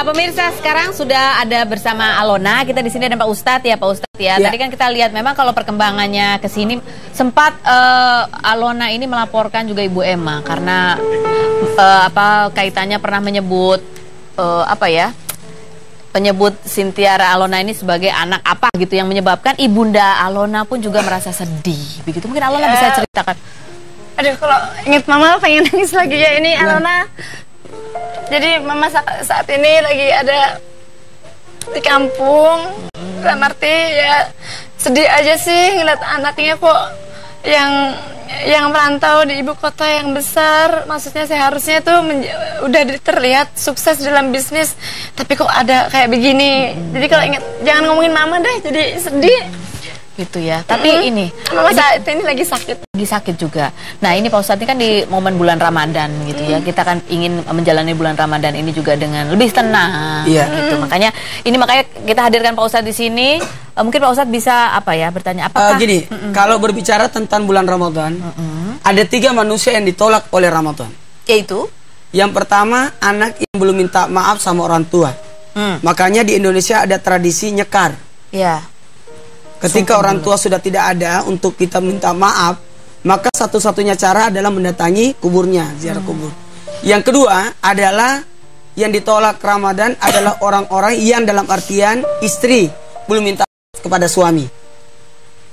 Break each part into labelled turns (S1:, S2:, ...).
S1: Pemirsa, sekarang sudah ada bersama Alona. Kita di sini ada Pak Ustadz ya, Pak Ustadz ya. Tadi kan kita lihat memang kalau perkembangannya ke sini sempat Alona ini melaporkan juga Ibu Emma karena kaitannya pernah menyebut penyebut Sintiara Alona ini sebagai anak apa gitu yang menyebabkan Ibunda Alona pun juga merasa sedih. Begitu mungkin Alona bisa ceritakan.
S2: Aduh, kalau inget Mama pengen nangis lagi ya ini Alona. Jadi Mama saat ini lagi ada di kampung, dalam arti ya sedih aja sih ngeliat anaknya kok yang merantau di ibu kota yang besar. Maksudnya seharusnya tuh udah terlihat sukses dalam bisnis, tapi kok ada kayak begini. Jadi kalau inget, jangan ngomongin Mama deh, jadi sedih.
S1: Gitu ya, tapi ini
S2: Mama saat ini lagi sakit
S1: juga. Nah ini Pak Ustadz ini kan di momen bulan Ramadan gitu ya, kita kan ingin menjalani bulan Ramadan ini juga dengan lebih tenang gitu. Makanya kita hadirkan Pak Ustadz di sini. Mungkin Pak Ustadz bisa bertanya apakah
S3: gini, kalau berbicara tentang bulan Ramadan, ada 3 manusia yang ditolak oleh Ramadan.
S1: Yaitu
S3: yang pertama, anak yang belum minta maaf sama orang tua. Makanya di Indonesia ada tradisi nyekar.
S1: Ya.
S3: Ketika orang tua sudah tidak ada untuk kita minta maaf, maka satu-satunya cara adalah mendatangi kuburnya, ziarah kubur. Yang kedua adalah yang ditolak Ramadan adalah orang-orang yang dalam artian istri belum minta maaf kepada suami.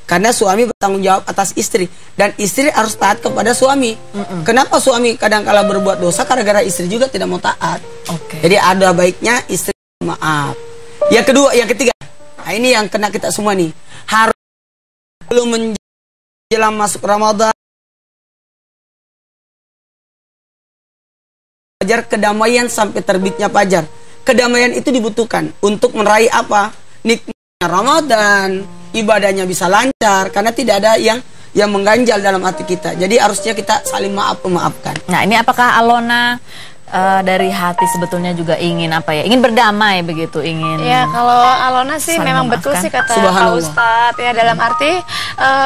S3: Karena suami bertanggung jawab atas istri dan istri harus taat kepada suami. Kenapa suami kadang-kala berbuat dosa? Karena istri juga tidak mau taat. Jadi ada baiknya istri maaf. Yang kedua, yang ketiga, nah ini yang kena kita semua nih. Harus belum menjelang masuk Ramadan fajar, kedamaian sampai terbitnya fajar. Kedamaian itu dibutuhkan untuk meraih apa? Nikmatnya Ramadan, ibadahnya bisa lancar karena tidak ada yang mengganjal dalam hati kita. Jadi harusnya kita saling memaafkan.
S1: Nah, ini apakah Alona dari hati sebetulnya juga ingin ingin berdamai begitu, ingin
S2: ya. Kalau Alona sih memang betul sih kata Pak Ustadz ya, dalam arti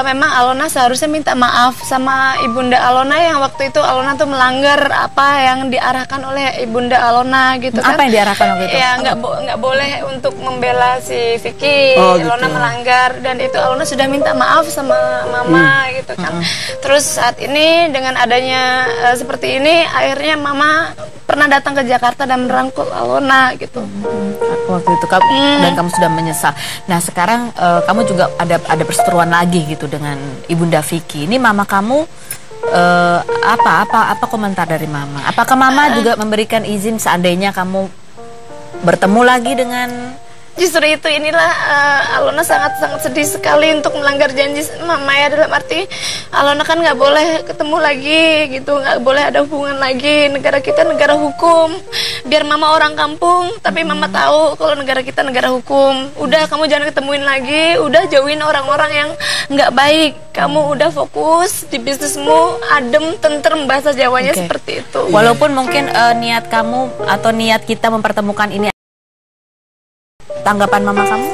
S2: memang Alona seharusnya minta maaf sama Ibunda Alona yang waktu itu Alona tuh melanggar apa yang diarahkan oleh Ibunda Alona gitu kan.
S1: Apa yang diarahkan waktu itu?
S2: Ya nggak boleh untuk membela si Vicky. Alona melanggar dan itu Alona sudah minta maaf sama Mama gitu kan. Terus saat ini dengan adanya seperti ini akhirnya Mama pernah datang ke Jakarta dan merangkul Alona gitu.
S1: Waktu itu dan kamu sudah menyesal. Nah sekarang kamu juga ada perseteruan lagi gitu dengan Ibunda Vicky. Ini Mama kamu apa komentar dari Mama? Apakah Mama juga memberikan izin seandainya kamu bertemu lagi dengan?
S2: Justru itu inilah Alona sangat sedih sekali untuk melanggar janji Mama ya, dalam arti Alona kan nggak boleh ketemu lagi gitu, nggak boleh ada hubungan lagi. Negara kita negara hukum, biar Mama orang kampung tapi Mama tahu kalau negara kita negara hukum. Udah kamu jangan ketemuin lagi, udah jauhin orang-orang yang nggak baik. Kamu udah fokus di bisnismu, adem, tentrem, bahasa Jawanya seperti itu.
S1: Walaupun mungkin niat kamu atau niat kita mempertemukan ini, tanggapan Mama kamu?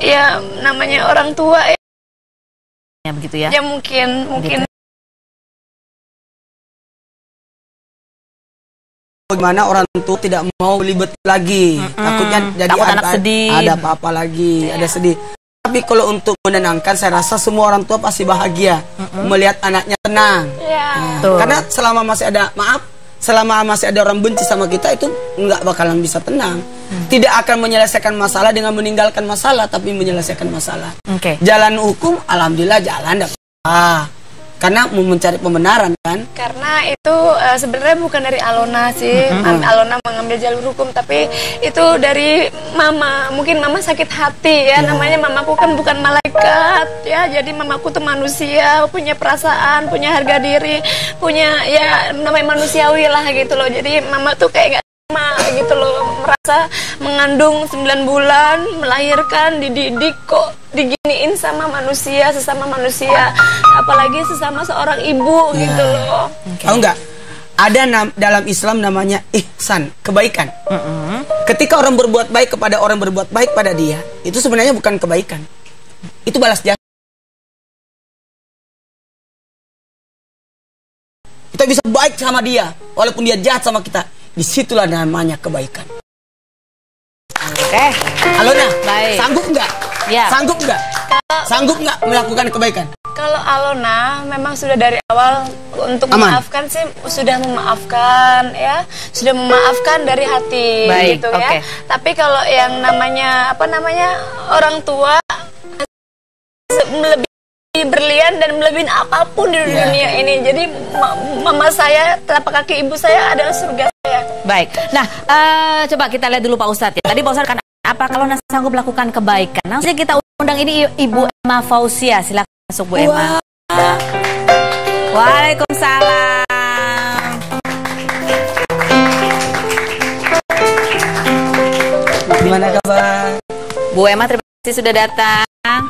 S2: Ya namanya orang tua ya.
S1: Ya begitu ya.
S2: Ya mungkin
S1: gitu.
S3: Bagaimana orang tua tidak mau libet lagi, takutnya jadi
S1: anak sedih.
S3: Ada apa-apa lagi, ada sedih. Tapi kalau untuk menenangkan, saya rasa semua orang tua pasti bahagia melihat anaknya tenang. Karena selama masih ada selama masih ada orang benci sama kita, itu nggak bakalan bisa tenang. Tidak akan menyelesaikan masalah dengan meninggalkan masalah, tapi menyelesaikan masalah. Jalan hukum, alhamdulillah jalan, karena mau mencari pembenaran kan.
S2: Karena itu sebenarnya bukan dari Alona sih. Alona mengambil jalur hukum, tapi itu dari Mama. Mungkin Mama sakit hati ya. Namanya Mamaku kan bukan malaikat ya. Jadi Mamaku tuh manusia, punya perasaan, punya harga diri, punya ya namanya manusiawi lah gitu loh. Jadi Mama tuh kayak gitu loh, merasa mengandung 9 bulan, melahirkan, dididik kok diginiin sama manusia, sesama manusia, apalagi sesama seorang ibu gitu loh.
S3: Tahu nggak? Ada dalam Islam namanya ihsan, kebaikan. Ketika orang berbuat baik kepada orang berbuat baik pada dia, itu sebenarnya bukan kebaikan, itu balas jasa. Kita bisa baik sama dia walaupun dia jahat sama kita. Disitulah namanya kebaikan.
S1: Oke.
S3: Alona,
S1: Baik.
S3: sanggup nggak?
S1: Ya.
S3: Sanggup nggak? Sanggup nggak melakukan kebaikan?
S2: Kalau Alona memang sudah dari awal untuk
S3: Aman.
S2: memaafkan sih sudah memaafkan ya, sudah memaafkan dari hati
S1: Baik,
S2: gitu ya.
S1: oke.
S2: Tapi kalau yang namanya orang tua melebihi berlian dan melebihi apapun di dunia ini. Jadi mama saya, telapak kaki ibu saya adalah surga saya.
S1: Baik. Nah, coba kita lihat dulu Pak Ustadz ya. Tadi Pak Ustadz kan apa kalau sanggup melakukan kebaikan. Langsung kita undang ini Ibu Emma Fauzia. Silakan masuk Bu Emma. Waalaikumsalam.
S3: Gimana kabar?
S1: Bu Emma terima kasih sudah datang.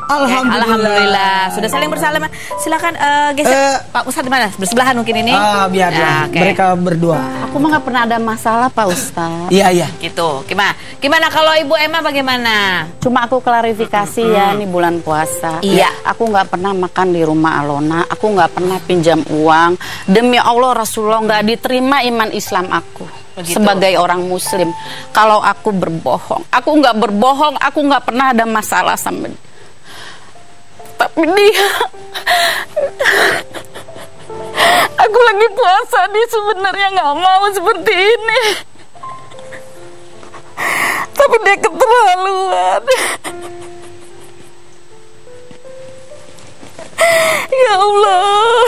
S3: Alhamdulillah.
S1: Alhamdulillah. Sudah saling bersalaman. Silakan geser Pak Ustadz di mana? Bersebelahan mungkin ini.
S3: Biar
S1: Ya, oke.
S3: mereka berdua.
S4: Aku mah nggak pernah ada masalah Pak Ustadz.
S3: Iya.
S1: Gitu. Gimana kalau Ibu Emma bagaimana?
S4: Cuma aku klarifikasi ya, ini bulan puasa.
S1: Iya.
S4: Aku nggak pernah makan di rumah Alona. Aku nggak pernah pinjam uang. Demi Allah Rasulullah nggak diterima iman Islam aku.
S1: Begitu.
S4: Sebagai orang Muslim. Kalau aku berbohong, aku nggak berbohong. Aku nggak pernah ada masalah sama dia. Tapi dia, aku lagi puasa, dia sebenarnya nggak mau seperti ini. Tapi dia keterlaluan. Ya Allah,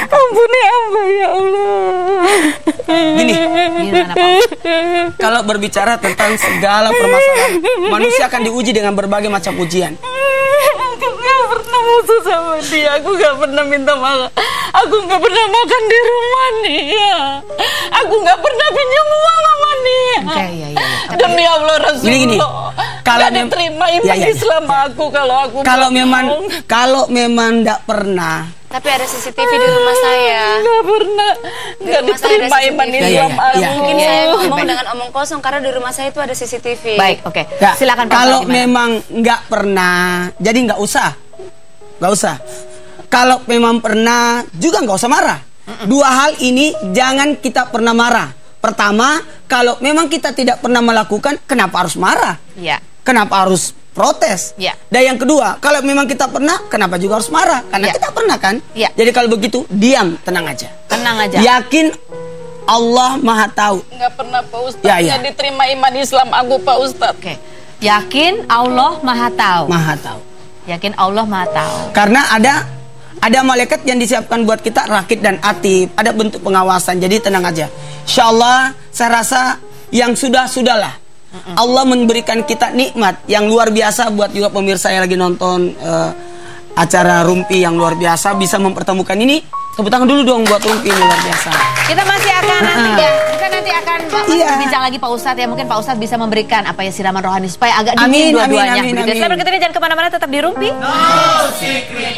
S4: ampuni hamba ya Allah.
S3: Gini,
S1: Gimana Pak?
S3: kalau berbicara tentang segala permasalahan, manusia akan diuji dengan berbagai macam ujian.
S4: Aku gak pernah musuh sama dia. Aku gak pernah minta maaf. Aku gak pernah makan di rumah dia. Aku gak pernah pinjam uang sama dia.
S1: Oke, iya.
S4: Demi Allah Rasulullah.
S3: Gini, kalau
S4: gak diterima iman
S3: Iya.
S4: Islam aku kalau aku bohong.
S3: kalau memang tidak pernah.
S2: Tapi ada CCTV di rumah saya.
S4: Gak pernah. Gak
S2: rumah saya ada
S4: diterima iman
S2: CCTV.
S4: Islam
S3: Iya.
S4: aku.
S2: Mungkin saya ngomong
S1: Baik.
S2: dengan omong kosong karena di rumah saya itu ada CCTV.
S1: Baik, oke.
S3: Nggak,
S1: Silakan Pak
S3: kalau
S1: Ustadz, gimana?
S3: memang nggak pernah, jadi nggak usah. Kalau memang pernah, juga nggak usah marah. Dua hal ini jangan kita pernah marah. Pertama, kalau memang kita tidak pernah melakukan, kenapa harus marah?
S1: Iya.
S3: Kenapa harus protes?
S1: Ya.
S3: Dan yang kedua, kalau memang kita pernah, kenapa juga harus marah? Karena
S1: Ya.
S3: kita pernah kan?
S1: Ya.
S3: Jadi kalau begitu, diam, tenang aja.
S1: Tenang aja.
S3: Yakin Allah Maha Tahu.
S4: Gak pernah Pak Ustadz.
S3: Ya, ya.
S4: Gak diterima iman Islam aku Pak Ustadz.
S1: Oke. Yakin Allah Maha Tahu.
S3: Maha Tahu.
S1: Yakin Allah Maha Tahu.
S3: Karena ada malaikat yang disiapkan buat kita, Rakid dan Atid. Ada bentuk pengawasan. Jadi tenang aja. Insya Allah saya rasa yang sudahlah. Allah memberikan kita nikmat yang luar biasa buat juga pemirsa yang lagi nonton acara Rumpi yang luar biasa bisa mempertemukan ini. Tepuk tangan dulu dong buat Rumpi ini luar biasa.
S1: Kita masih akan nanti akan
S3: Iya.
S1: berbincang lagi Pak Ustadz ya. Mungkin Pak Ustadz bisa memberikan apa ya siraman rohani supaya agak
S3: Amin,
S1: dingin dua-duanya.
S3: amin,
S1: Begitu.
S3: amin.
S1: Selamat berikutnya jangan kemana-mana, tetap di Rumpi.
S5: No secret.